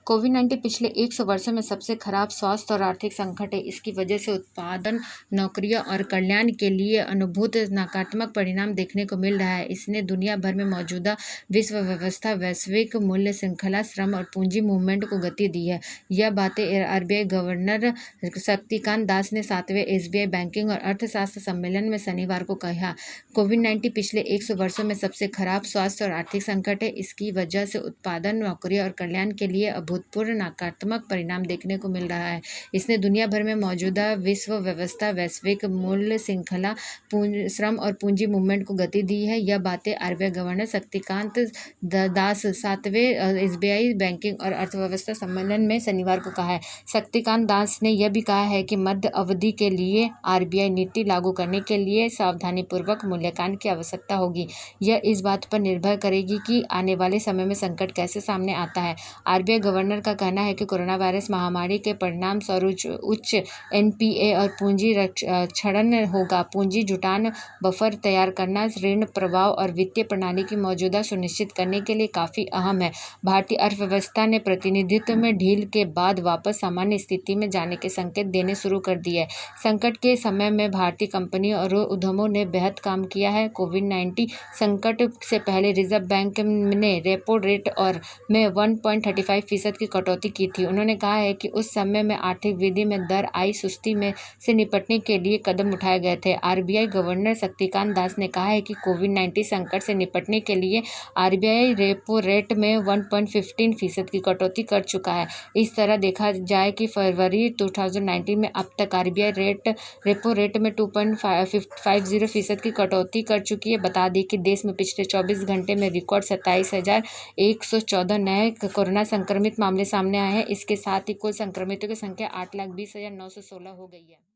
कोविड-19 पिछले 100 वर्षों में सबसे खराब स्वास्थ्य और आर्थिक संकट है। इसकी वजह से उत्पादन, नौकरियों और कल्याण के लिए अनुभूत नकारात्मक परिणाम देखने को मिल रहा है। इसने दुनिया भर में मौजूदा विश्व व्यवस्था, वैश्विक मूल्य श्रृंखला, श्रम और पूंजी मूवमेंट को गति दी है। यह बातें आरबीआई गवर्नर शक्तिकांत दास ने 7वें एसबीआई बैंकिंग और अर्थशास्त्र सम्मेलन में शनिवार को कहा। कोविड-19 पिछले 100 वर्षों में सबसे खराब स्वास्थ्य और आर्थिक संकट है। इसकी वजह से उत्पादन, नौकरियों और कल्याण के लिए अभूतपूर्व नकारात्मक परिणाम देखने को मिल रहा है। इसने दुनिया भर में मौजूदा विश्व व्यवस्था, वैश्विक मूल्य श्रृंखला, श्रम और पूंजी मूवमेंट को गति दी है। यह बातें RBI governor Shaktikanta Das 7वें SBI banking और अर्थव्यवस्था सम्मेलन में शनिवार को कहा है। शक्तिकांत दास ने यह भी कहा है कि मध्य अवधि के लिए आरबीआई नीति लागू करने के लिए सावधानीपूर्वक मूल्यांकन की आवश्यकता होगी। यह इस बात पर निर्भर करेगी कि आने वाले समय में संकट कैसे सामने आता है। आरबीआई गवर्नर का कहना है कि कोरोना वायरस महामारी के परिणाम स्वरूप उच्च एनपीए और पूंजी क्षरण होगा। पूंजी जुटान, बफर तैयार करना, ऋण प्रवाह और वित्तीय प्रणाली की मौजूदा सुनिश्चित करने के लिए काफी अहम है। भारतीय अर्थव्यवस्था ने प्रतिनिधित्व में ढील के बाद वापस सामान्य स्थिति में जाने के संकेत देने शुरू कर दिए। संकट के समय में भारतीय कंपनियों और उद्यमों ने बेहद काम किया है। कोविड-19 संकट से पहले रिजर्व बैंक ने रेपो रेट और में 1.35% की कटौती की थी। उन्होंने कहा है कि उस समय में आर्थिक वृद्धि में दर आई सुस्ती में से निपटने के लिए कदम उठाए गए थे। आरबीआई गवर्नर शक्तिकांत दास ने कहा है कि कोविड-19 संकट से निपटने के लिए आरबीआई रेपो रेट में 1.15% की कटौती कर चुका है। इस तरह देखा जाए कि फरवरी 2019 में अब तक आरबीआई रेपो रेट में 2.50% की कटौती कर चुकी है। बता दें कि देश में पिछले 24 घंटे में रिकॉर्ड 27,114 नए कोरोना संक्रमित मामले सामने आए हैं। इसके साथ ही कुल संक्रमितों की संख्या 8,20,916 हो गई है।